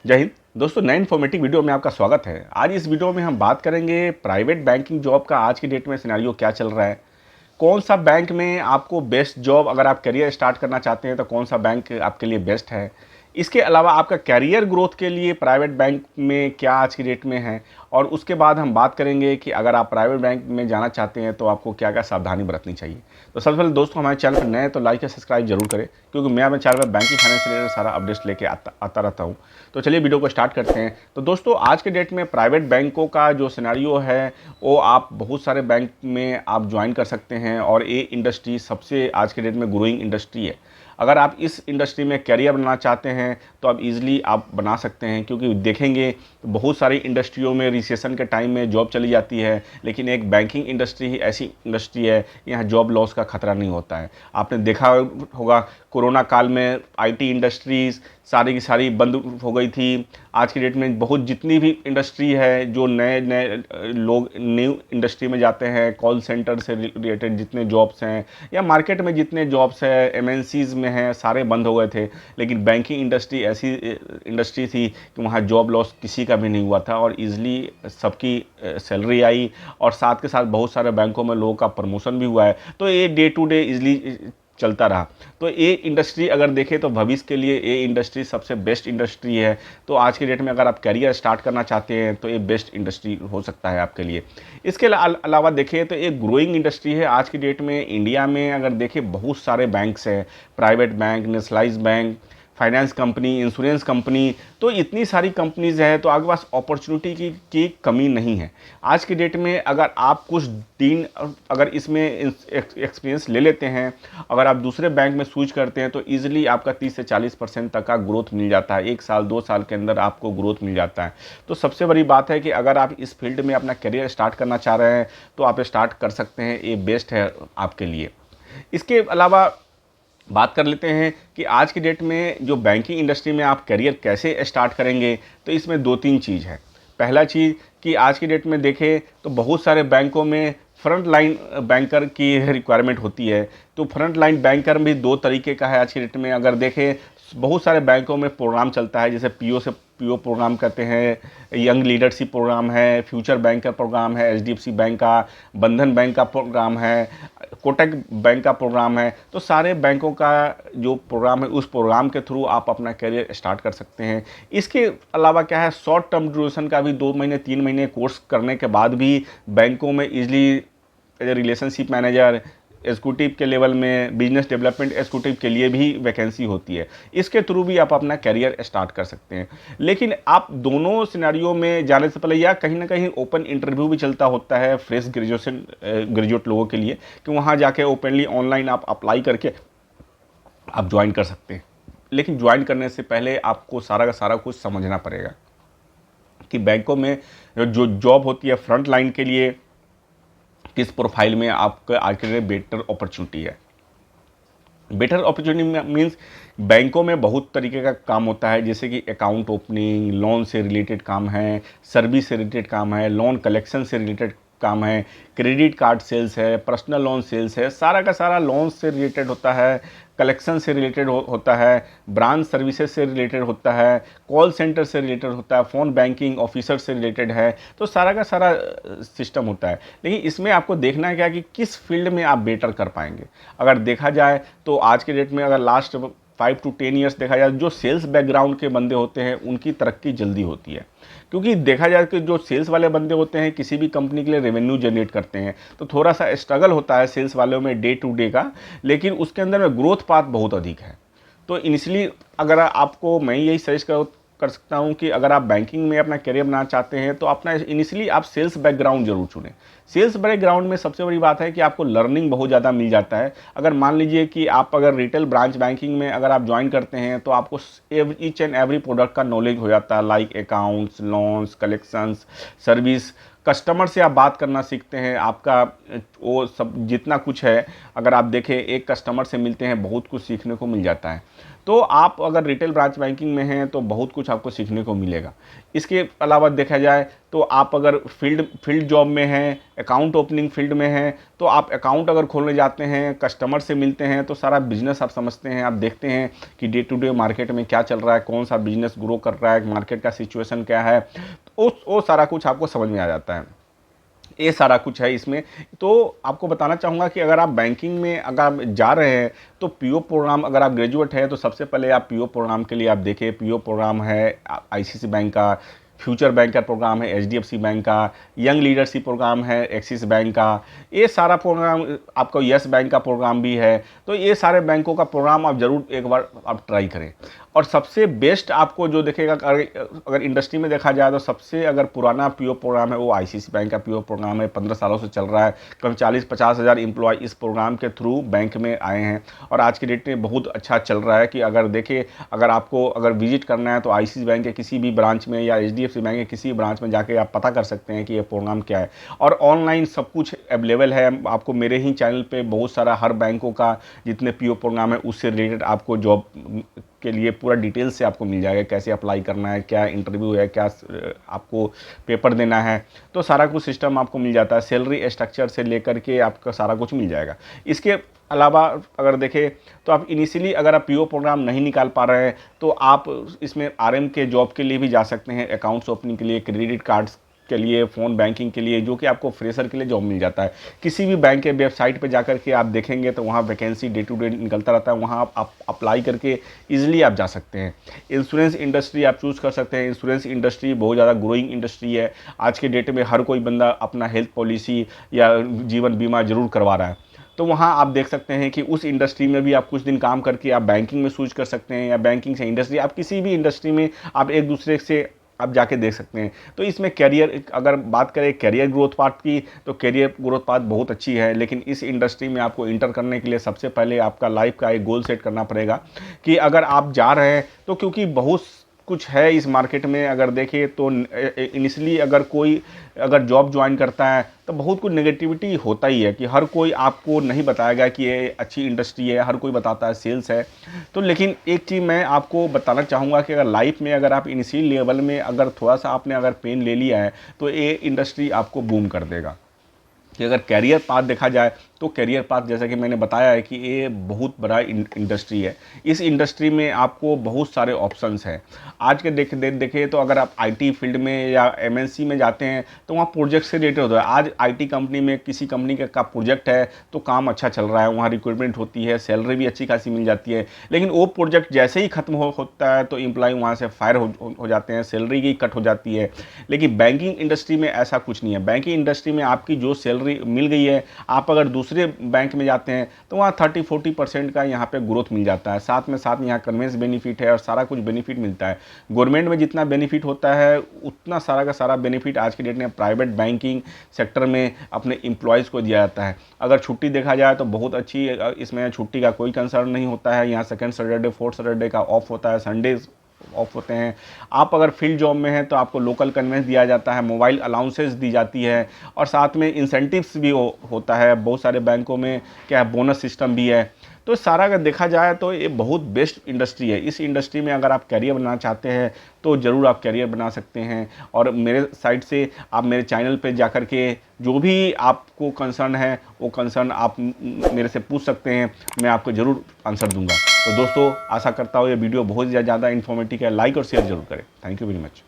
जय हिंद दोस्तों, नए इन्फॉर्मेटिव वीडियो में आपका स्वागत है। आज इस वीडियो में हम बात करेंगे प्राइवेट बैंकिंग जॉब का आज की डेट में सिनेरियो क्या चल रहा है। कौन सा बैंक में आपको बेस्ट जॉब, अगर आप करियर स्टार्ट करना चाहते हैं तो कौन सा बैंक आपके लिए बेस्ट है। इसके अलावा आपका कैरियर ग्रोथ के लिए प्राइवेट बैंक में क्या आज की डेट में है। और उसके बाद हम बात करेंगे कि अगर आप प्राइवेट बैंक में जाना चाहते हैं तो आपको क्या क्या सावधानी बरतनी चाहिए। तो सबसे पहले दोस्तों, हमारे चैनल पर नए हैं तो लाइक या सब्सक्राइब जरूर करें, क्योंकि मैं अपने चैनल पर बैंकिंग फाइनेंस से रिलेटेड सारा अपडेट्स लेके आता रहता हूँ। तो चलिए वीडियो को स्टार्ट करते हैं। तो दोस्तों, आज के डेट में प्राइवेट बैंकों का जो सिनेरियो है वो आप बहुत सारे बैंक में आप ज्वाइन कर सकते हैं, और ये इंडस्ट्री सबसे आज के डेट में ग्रोइंग इंडस्ट्री है। अगर आप इस इंडस्ट्री में करियर बनाना चाहते हैं तो आप इजीली आप बना सकते हैं, क्योंकि देखेंगे तो बहुत सारी इंडस्ट्रियों में रिसेशन के टाइम में जॉब चली जाती है, लेकिन एक बैंकिंग इंडस्ट्री ही ऐसी इंडस्ट्री है यहाँ जॉब लॉस का खतरा नहीं होता है। आपने देखा होगा कोरोना काल में आईटी इंडस्ट्रीज सारी की सारी बंद हो गई थी। आज की डेट में बहुत जितनी भी इंडस्ट्री है, जो नए नए लोग न्यू इंडस्ट्री में जाते हैं, कॉल सेंटर से रिलेटेड जितने जॉब्स हैं या मार्केट में जितने जॉब्स हैं एमएनसीज में हैं, सारे बंद हो गए थे। लेकिन बैंकिंग इंडस्ट्री ऐसी इंडस्ट्री थी कि वहाँ जॉब लॉस किसी का भी नहीं हुआ था, और ईज़िली सबकी सैलरी आई, और साथ के साथ बहुत सारे बैंकों में लोगों का प्रमोशन भी हुआ है। तो ये डे टू डे ईज़िली चलता रहा। तो ये इंडस्ट्री अगर देखें तो भविष्य के लिए ये इंडस्ट्री सबसे बेस्ट इंडस्ट्री है। तो आज के डेट में अगर आप करियर स्टार्ट करना चाहते हैं तो ये बेस्ट इंडस्ट्री हो सकता है आपके लिए। इसके अलावा देखें तो एक ग्रोइंग इंडस्ट्री है आज की डेट में। इंडिया में अगर देखें बहुत सारे बैंक्स हैं, private bank, nationalise bank, finance company, insurance company, तो इतनी सारी कंपनीज है, तो आपके पास अपॉर्चुनिटी की कमी नहीं है। आज की डेट में अगर आप कुछ दिन अगर इसमें एक्सपीरियंस ले लेते हैं, अगर आप दूसरे बैंक में स्विच करते हैं तो ईजिली आपका 30 से 40% तक का ग्रोथ मिल जाता है। 1 साल 2 साल के अंदर आपको ग्रोथ मिल जाता है। तो सबसे बड़ी बात है कि अगर आप इस फील्ड में अपना करियर स्टार्ट करना चाह रहे हैं तो आप स्टार्ट कर सकते हैं, ये बेस्ट है आपके लिए। इसके अलावा बात कर लेते हैं कि आज की डेट में जो बैंकिंग इंडस्ट्री में आप करियर कैसे स्टार्ट करेंगे। तो इसमें 2-3 चीज़ है। पहला चीज़ कि आज की डेट में देखें तो बहुत सारे बैंकों में फ्रंट लाइन बैंकर की रिक्वायरमेंट होती है। तो फ्रंट लाइन बैंकर भी 2 तरीके का है आज की डेट में। अगर देखें बहुत सारे बैंकों में प्रोग्राम चलता है, जैसे पीओ से पीओ प्रोग्राम करते हैं, यंग लीडरशिप प्रोग्राम है, फ्यूचर बैंक का प्रोग्राम है, एचडीएफसी बैंक का, बंधन बैंक का प्रोग्राम है, कोटक बैंक का प्रोग्राम है। तो सारे बैंकों का जो प्रोग्राम है उस प्रोग्राम के थ्रू आप अपना करियर स्टार्ट कर सकते हैं। इसके अलावा क्या है, शॉर्ट टर्म ड्यूरेशन का भी 2 महीने 3 महीने कोर्स करने के बाद भी बैंकों में easily as a relationship manager, executive के लेवल में बिजनेस डेवलपमेंट एग्जीक्यूटिव के लिए भी वैकेंसी होती है। इसके थ्रू भी आप अपना करियर स्टार्ट कर सकते हैं। लेकिन आप दोनों सिनेरियो में जाने से पहले या कहीं ना कहीं ओपन इंटरव्यू भी चलता होता है फ्रेश ग्रेजुएट लोगों के लिए, कि वहाँ जाके ओपनली ऑनलाइन आप अप्लाई करके आप ज्वाइन कर सकते हैं। लेकिन ज्वाइन करने से पहले आपको सारा का सारा कुछ समझना पड़ेगा कि बैंकों में जो जॉब होती है फ्रंट लाइन के लिए, किस प्रोफाइल में आपका आज के लिए बेटर अपॉर्चुनिटी है। बेटर अपॉर्चुनिटी मीन्स बैंकों में बहुत तरीके का काम होता है, जैसे कि अकाउंट ओपनिंग, लोन से रिलेटेड काम है, सर्विस से रिलेटेड काम है, लोन कलेक्शन से रिलेटेड काम है, क्रेडिट कार्ड सेल्स है, पर्सनल लोन सेल्स है, सारा का सारा लोन से रिलेटेड होता है, कलेक्शन से रिलेटेड होता है, ब्रांच सर्विसेज से रिलेटेड होता है, कॉल सेंटर से रिलेटेड होता है, फ़ोन बैंकिंग ऑफिसर से रिलेटेड है। तो सारा का सारा सिस्टम होता है। लेकिन इसमें आपको देखना है क्या कि किस फील्ड में आप बेटर कर पाएंगे। अगर देखा जाए तो आज के डेट में अगर लास्ट 5 to 10 ईयर्स देखा जाए, जो सेल्स बैकग्राउंड के बंदे होते हैं उनकी तरक्की जल्दी होती है। क्योंकि देखा जाए कि जो सेल्स वाले बंदे होते हैं किसी भी कंपनी के लिए रेवेन्यू जनरेट करते हैं, तो थोड़ा सा स्ट्रगल होता है सेल्स वालों में डे टू डे का, लेकिन उसके अंदर में ग्रोथ पाथ बहुत अधिक है। तो इनिशियली अगर आपको मैं यही सजेस्ट कर सकता हूं कि अगर आप बैंकिंग में अपना करियर बनाना चाहते हैं तो अपना इनिशियली आप सेल्स बैकग्राउंड जरूर चुनें। सेल्स बैकग्राउंड में सबसे बड़ी बात है कि आपको लर्निंग बहुत ज़्यादा मिल जाता है। अगर मान लीजिए कि आप अगर रिटेल ब्रांच बैंकिंग में अगर आप ज्वाइन करते हैं तो आपको ईच एंड एवरी प्रोडक्ट का नॉलेज हो जाता है, like accounts, loans, collections, service, customer से आप बात करना सीखते हैं, आपका वो सब जितना कुछ है, अगर आप देखें एक कस्टमर से मिलते हैं बहुत कुछ सीखने को मिल जाता है। तो आप अगर रिटेल ब्रांच बैंकिंग में हैं तो बहुत कुछ आपको सीखने को मिलेगा। इसके अलावा देखा जाए तो आप अगर फील्ड जॉब में हैं, अकाउंट ओपनिंग फील्ड में हैं, तो आप अकाउंट अगर खोलने जाते हैं, कस्टमर से मिलते हैं, तो सारा बिजनेस आप समझते हैं, आप देखते हैं कि डे टू डे मार्केट में क्या चल रहा है, कौन सा बिजनेस ग्रो कर रहा है, मार्केट का सिचुएशन क्या है, तो वो सारा कुछ आपको समझ में आ जाता है। ये सारा कुछ है इसमें। तो आपको बताना चाहूँगा कि अगर आप बैंकिंग में अगर आप जा रहे हैं तो पीओ प्रोग्राम, अगर आप ग्रेजुएट हैं तो सबसे पहले आप पीओ प्रोग्राम के लिए आप देखें। पीओ प्रोग्राम है आईसीसी बैंक का, फ्यूचर बैंक का प्रोग्राम है एचडीएफसी बैंक का, यंग लीडरशिप प्रोग्राम है एक्सिस बैंक का, ये सारा प्रोग्राम आपका यस बैंक का प्रोग्राम भी है। तो ये सारे बैंकों का प्रोग्राम आप ज़रूर एक बार आप ट्राई करें। और सबसे बेस्ट आपको जो दिखेगा, अगर इंडस्ट्री में देखा जाए तो सबसे अगर पुराना पीओ प्रोग्राम है वो आईसीसी बैंक का पीओ प्रोग्राम है। 15 सालों से चल रहा है। कम 40-50 हज़ार एम्प्लॉय इस प्रोग्राम के थ्रू बैंक में आए हैं और आज की डेट में बहुत अच्छा चल रहा है। कि अगर देखें, अगर आपको अगर विजिट करना है तो आईसीसी बैंक के किसी भी ब्रांच में या एचडीएफसी बैंक के किसी भी ब्रांच में जाके आप पता कर सकते हैं कि ये प्रोग्राम क्या है। और ऑनलाइन सब कुछ अवेलेबल है। आपको मेरे ही चैनल पे बहुत सारा हर बैंकों का जितने पीओ प्रोग्राम है उससे रिलेटेड आपको जॉब के लिए पूरा डिटेल से आपको मिल जाएगा। कैसे अप्लाई करना है, क्या इंटरव्यू है, क्या आपको पेपर देना है, तो सारा कुछ सिस्टम आपको मिल जाता है। सैलरी स्ट्रक्चर से लेकर के आपका सारा कुछ मिल जाएगा। इसके अलावा अगर देखें तो आप इनिशियली अगर आप पीओ प्रोग्राम नहीं निकाल पा रहे हैं तो आप इसमें आरएम के जॉब के लिए भी जा सकते हैं। अकाउंट्स ओपनिंग के लिए, क्रेडिट कार्ड्स के लिए, फ़ोन बैंकिंग के लिए, जो कि आपको फ्रेशर के लिए जॉब मिल जाता है। किसी भी बैंक के वेबसाइट पे जाकर के आप देखेंगे तो वहाँ वैकेंसी डे टू डे निकलता रहता है। वहाँ आप अप्लाई करके इजीली आप जा सकते हैं। इंश्योरेंस इंडस्ट्री आप चूज़ कर सकते हैं। इंश्योरेंस इंडस्ट्री बहुत ज़्यादा ग्रोइंग इंडस्ट्री है। आज के डेट में हर कोई बंदा अपना हेल्थ पॉलिसी या जीवन बीमा जरूर करवा रहा है। तो वहाँ आप देख सकते हैं कि उस इंडस्ट्री में भी आप कुछ दिन काम करके आप बैंकिंग में स्विच कर सकते हैं, या बैंकिंग से इंडस्ट्री, आप किसी भी इंडस्ट्री में आप एक दूसरे से आप जाके देख सकते हैं। तो इसमें कैरियर, अगर बात करें कैरियर ग्रोथ पाथ की, तो कैरियर ग्रोथ पाथ बहुत अच्छी है। लेकिन इस इंडस्ट्री में आपको इंटर करने के लिए सबसे पहले आपका लाइफ का एक गोल सेट करना पड़ेगा कि अगर आप जा रहे हैं तो, क्योंकि बहुत कुछ है इस मार्केट में। अगर देखें तो इनिशियली अगर कोई अगर जॉब ज्वाइन करता है तो बहुत कुछ नेगेटिविटी होता ही है कि हर कोई आपको नहीं बताएगा कि ये अच्छी इंडस्ट्री है। हर कोई बताता है सेल्स है। तो लेकिन एक चीज़ मैं आपको बताना चाहूँगा कि अगर लाइफ में अगर आप इनिशियल लेवल में अगर थोड़ा सा आपने अगर पेन ले लिया है तो ये इंडस्ट्री आपको बूम कर देगा। कि अगर कैरियर पाथ देखा जाए तो कैरियर पाथ जैसा कि मैंने बताया है कि ये बहुत बड़ा इंडस्ट्री है। इस इंडस्ट्री में आपको बहुत सारे ऑप्शंस हैं। आज के देखें तो अगर आप आईटी फील्ड में या एमएनसी में जाते हैं तो वहाँ प्रोजेक्ट से रिलेटेड होता है। आज आईटी कंपनी में किसी कंपनी का प्रोजेक्ट है तो काम अच्छा चल रहा है, वहाँ रिक्रूटमेंट होती है, सैलरी भी अच्छी खासी मिल जाती है। लेकिन वो प्रोजेक्ट जैसे ही खत्म होता है तो एम्प्लॉय वहाँ से फायर हो जाते हैं, सैलरी की कट हो जाती है। लेकिन बैंकिंग इंडस्ट्री में ऐसा कुछ नहीं है। बैंकिंग इंडस्ट्री में आपकी जो सैलरी मिल गई है, आप अगर दूसरे बैंक में जाते हैं तो वहाँ 30-40% का यहाँ पे ग्रोथ मिल जाता है। साथ में यहाँ कन्वेंस बेनिफिट है और सारा कुछ बेनिफिट मिलता है। गवर्नमेंट में जितना बेनिफिट होता है उतना सारा का सारा बेनिफिट आज की डेट में प्राइवेट बैंकिंग सेक्टर में अपने एम्प्लॉयज़ को दिया जाता है। अगर छुट्टी देखा जाए तो बहुत अच्छी, इसमें छुट्टी का कोई कंसर्न नहीं होता है। यहाँ सेकेंड सैटरडे, फोर्थ सैटरडे का ऑफ होता है, संडेज ऑफ होते हैं। आप अगर फील्ड जॉब में हैं तो आपको लोकल कन्वेंस दिया जाता है, मोबाइल अलाउंसेस दी जाती है और साथ में इंसेंटिव्स भी होता है। बहुत सारे बैंकों में क्या बोनस सिस्टम भी है। तो सारा अगर देखा जाए तो ये बहुत बेस्ट इंडस्ट्री है। इस इंडस्ट्री में अगर आप करियर बनाना चाहते हैं तो ज़रूर आप करियर बना सकते हैं। और मेरे साइड से आप मेरे चैनल पे जाकर के जो भी आपको कंसर्न है वो कंसर्न आप मेरे से पूछ सकते हैं, मैं आपको ज़रूर आंसर दूंगा। तो दोस्तों, आशा करता हूँ ये वीडियो बहुत ज़्यादा इन्फॉर्मेटिव है। लाइक और शेयर जरूर करें। Thank you very much.